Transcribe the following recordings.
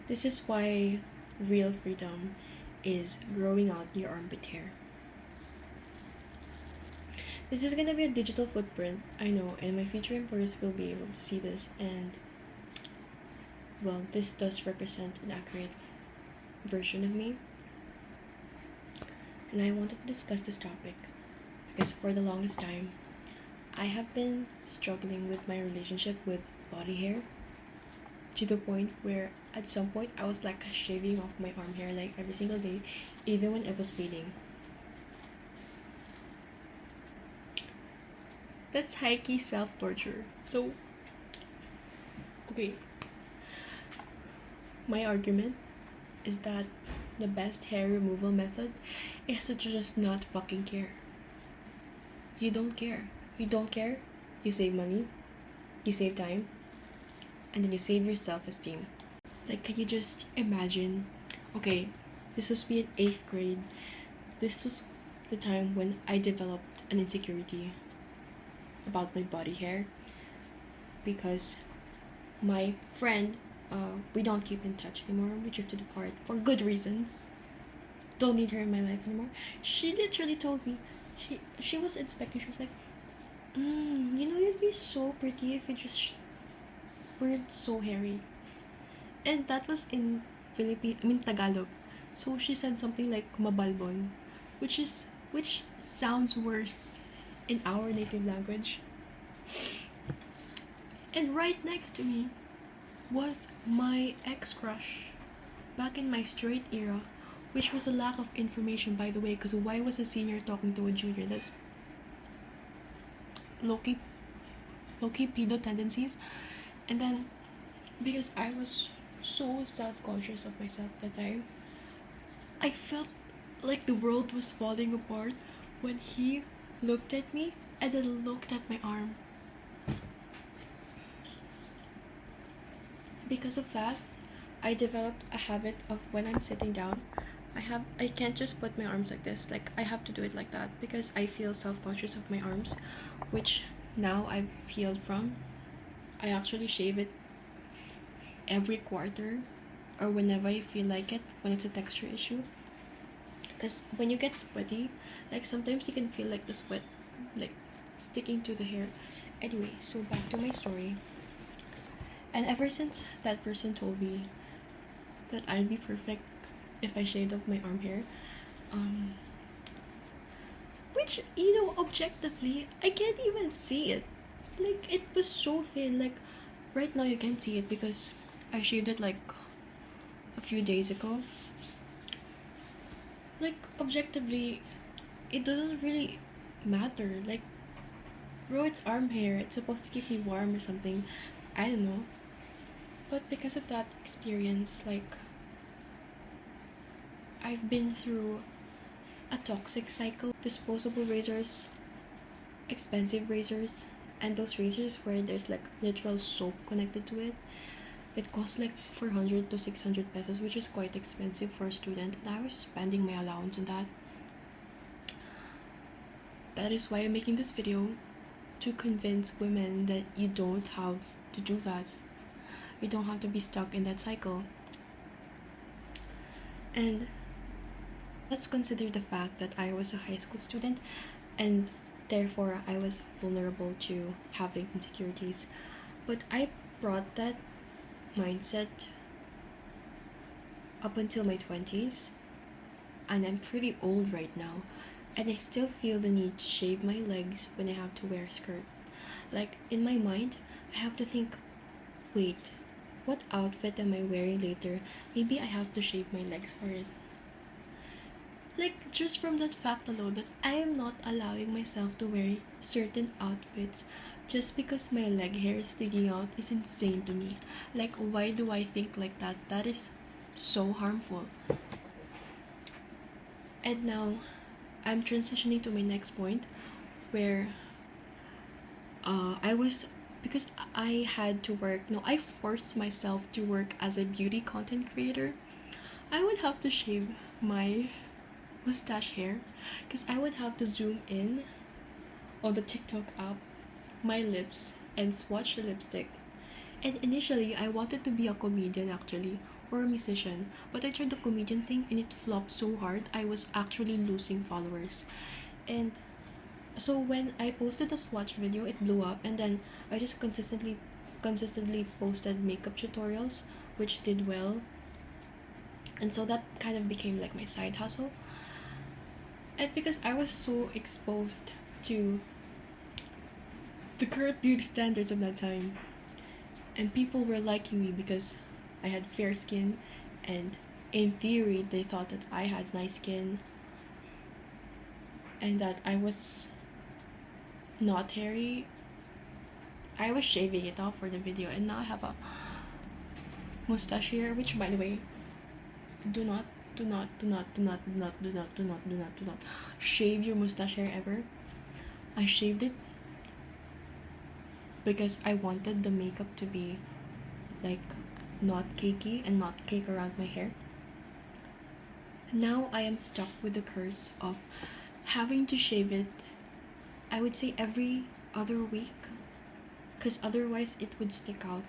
This is why real freedom is growing out your armpit hair. This is gonna be a digital footprint, I know, and my future employers will be able to see this, and well, this does represent an accurate version of me. And I wanted to discuss this topic because for the longest time, I have been struggling with my relationship with body hair to the point where at some point I was like shaving off my arm hair like every single day, even when it was fading. That's high-key self-torture. So, okay, my argument is that the best hair removal method is to just not fucking care. You don't care. You don't care, you save money, you save time, and then you save your self-esteem. Like, can you just imagine? Okay, this was me in 8th grade. This was the time when I developed an insecurity about my body hair because my friend, we don't keep in touch anymore. We drifted apart for good reasons. Don't need her in my life anymore. She literally told me, she was inspecting. She was like, you know, you'd be so pretty if you just weren't so hairy. And that was in Tagalog. So she said something like mabalbon, which sounds worse in our native language. And right next to me was my ex-crush back in my straight era, which was a lack of information, by the way, because why was a senior talking to a junior? That's low-key pedo tendencies. And then because I was so self-conscious of myself that time, I felt like the world was falling apart when he looked at me and then looked at my arm. Because of that, I developed a habit of when I'm sitting down, I can't just put my arms like this. Like, I have to do it like that because I feel self-conscious of my arms, which now I've healed from. I actually shave it every quarter or whenever I feel like it, when it's a texture issue. Because when you get sweaty, like sometimes you can feel like the sweat like sticking to the hair. Anyway, so back to my story. And ever since that person told me that I'd be perfect if I shaved off my arm hair, which, you know, objectively, I can't even see it. Like, it was so thin. Like, right now you can't see it because I shaved it like a few days ago. Like, objectively, it doesn't really matter. Like, bro, it's arm hair. It's supposed to keep me warm or something. I don't know. But because of that experience, like, I've been through a toxic cycle. Disposable razors, expensive razors, and those razors where there's like literal soap connected to it. It costs like 400 to 600 pesos, which is quite expensive for a student, and I was spending my allowance on that. That is why I'm making this video, to convince women that you don't have to do that. You don't have to be stuck in that cycle. And let's consider the fact that I was a high school student and therefore I was vulnerable to having insecurities. But I brought that mindset up until my 20s, and I'm pretty old right now, and I still feel the need to shave my legs when I have to wear a skirt. Like, in my mind, I have to think, wait, what outfit am I wearing later? Maybe I have to shave my legs for it. Like, just from that fact alone, that I am not allowing myself to wear certain outfits just because my leg hair is sticking out is insane to me. Like, why do I think like that? That is so harmful. And now, I'm transitioning to my next point, where because I had to work. No, I forced myself to work as a beauty content creator. I would have to shave my mustache hair because I would have to zoom in on the TikTok app, my lips, and swatch the lipstick. And initially, I wanted to be a comedian actually, or a musician, but I tried the comedian thing and it flopped so hard I was actually losing followers. And so when I posted a swatch video, it blew up, and then I just consistently posted makeup tutorials, which did well. And so that kind of became like my side hustle. And because I was so exposed to the current beauty standards of that time, and people were liking me because I had fair skin, and in theory they thought that I had nice skin and that I was not hairy. I was shaving it off for the video, and now I have a mustache here, which, by the way, do not shave your mustache hair ever. I shaved it because I wanted the makeup to be like not cakey and not cake around my hair. Now I am stuck with the curse of having to shave it, I would say, every other week, because otherwise it would stick out.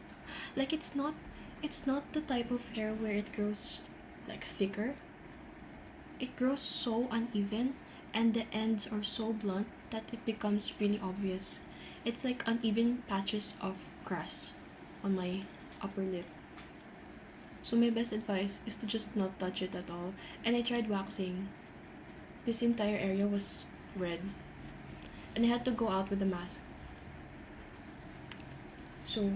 Like it's not the type of hair where it grows like thicker. It grows so uneven, and the ends are so blunt that it becomes really obvious. It's like uneven patches of grass on my upper lip. So my best advice is to just not touch it at all. And I tried waxing. This entire area was red, and I had to go out with a mask. So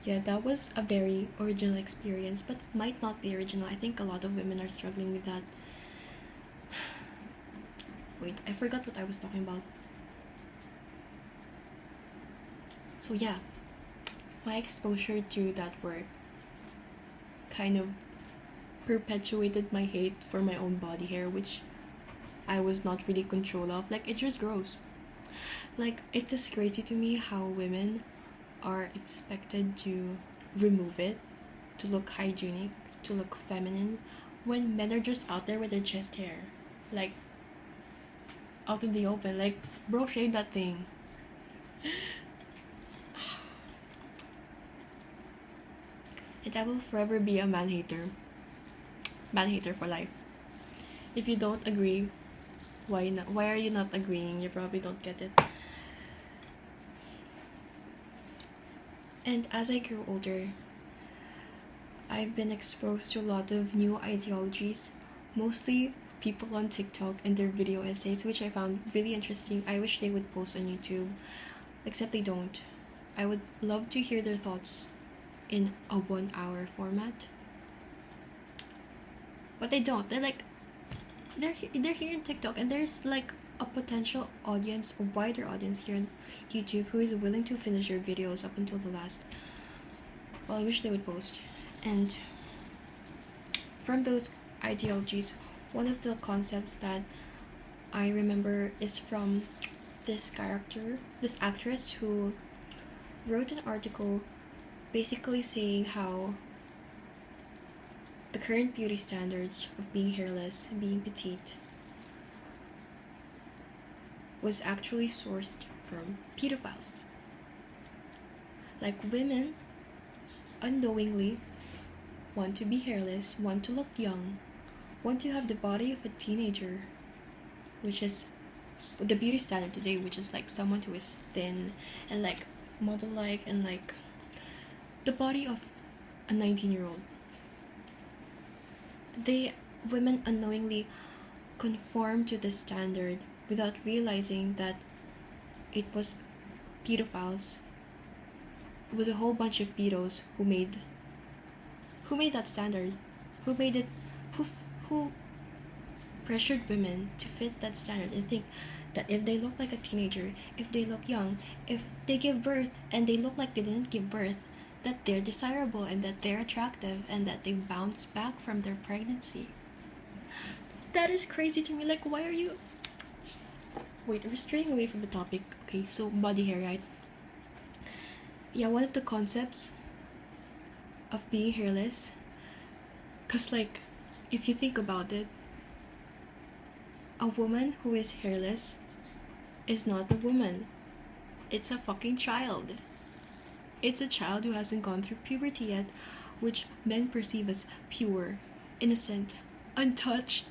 yeah, that was a very original experience, but might not be original. I think a lot of women are struggling with that. Wait, I forgot what I was talking about. So yeah, my exposure to that work kind of perpetuated my hate for my own body hair, which I was not really control of. Like, it just grows. Like, it is crazy to me how women are expected to remove it to look hygienic, to look feminine, when men are just out there with their chest hair, like out in the open. Like, bro, shave that thing. And I will forever be a man hater for life. If you don't agree, why not? Why are you not agreeing? You probably don't get it. And as I grew older, I've been exposed to a lot of new ideologies, mostly people on TikTok and their video essays, which I found really interesting. I wish they would post on YouTube, except they don't. I would love to hear their thoughts in a 1 hour format, but they don't. They're like, they're here in TikTok, and there's like a potential audience, a wider audience here on YouTube who is willing to finish your videos up until the last. Well, I wish they would post. And from those ideologies, one of the concepts that I remember is from this actress who wrote an article basically saying how the current beauty standards of being hairless, being petite, was actually sourced from pedophiles. Like, women unknowingly want to be hairless, want to look young, want to have the body of a teenager, which is the beauty standard today, which is like someone who is thin and like model-like and like the body of a 19-year-old. Women unknowingly conform to this standard without realizing that it was pedophiles. It was a whole bunch of pedos who made that standard, who pressured women to fit that standard and think that if they look like a teenager, if they look young, if they give birth and they look like they didn't give birth, that they're desirable and that they're attractive and that they bounce back from their pregnancy. That is crazy to me. Like, why are you... Wait, we're straying away from the topic. Okay, so body hair, right? Yeah, one of the concepts of being hairless, because like, if you think about it, a woman who is hairless is not a woman. It's a fucking child. It's a child who hasn't gone through puberty yet, which men perceive as pure, innocent, untouched.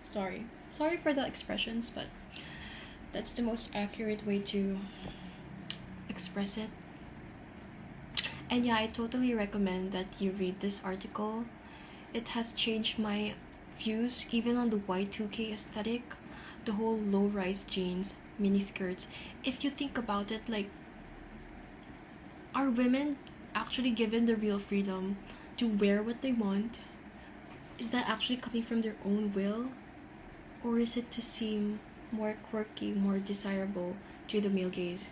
Sorry for the expressions, but that's the most accurate way to express it. And yeah, I totally recommend that you read this article. It has changed my views even on the Y2K aesthetic, the whole low-rise jeans, miniskirts. If you think about it, like, are women actually given the real freedom to wear what they want? Is that actually coming from their own will? Or is it to seem more quirky, more desirable to the male gaze?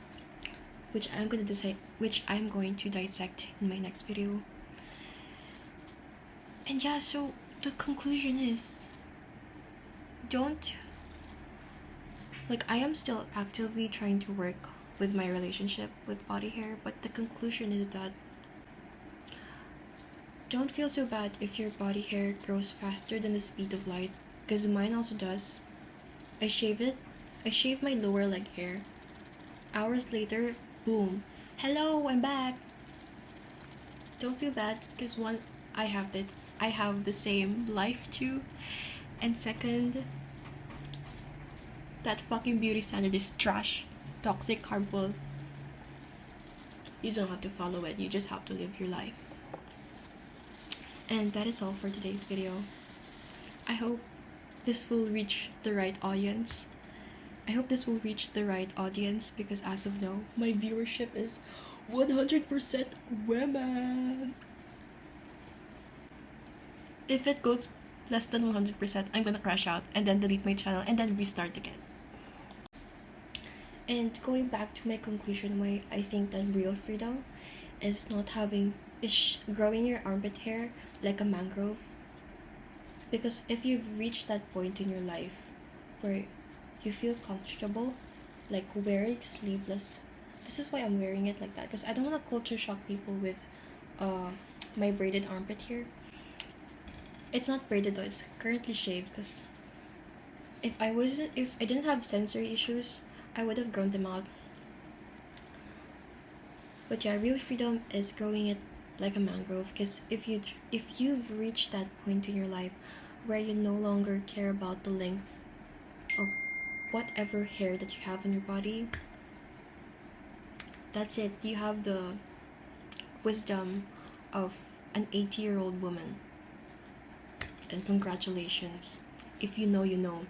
Which I'm going to dissect in my next video. And yeah, so the conclusion is, I am still actively trying to work with my relationship with body hair, but the conclusion is that don't feel so bad if your body hair grows faster than the speed of light, because mine also does. I shave my lower leg hair. Hours later, boom. Hello, I'm back. Don't feel bad, because one, I have the same life too. And second, that fucking beauty standard is trash, toxic, harmful. You don't have to follow it, you just have to live your life. And that is all for today's video. I hope this will reach the right audience. Because as of now, my viewership is 100% women. If it goes less than 100%, I'm gonna crash out and then delete my channel and then restart again. And going back to my conclusion, why I think that real freedom is growing your armpit hair like a mangrove. Because if you've reached that point in your life where you feel comfortable, like wearing sleeveless, this is why I'm wearing it like that, because I don't want to culture shock people with my braided armpit hair. It's not braided though, it's currently shaved, because if I didn't have sensory issues, I would have grown them out. But yeah, real freedom is growing it like a mangrove, because if you've reached that point in your life where you no longer care about the length of whatever hair that you have on your body, that's it. You have the wisdom of an 80-year-old woman. And congratulations. If you know, you know.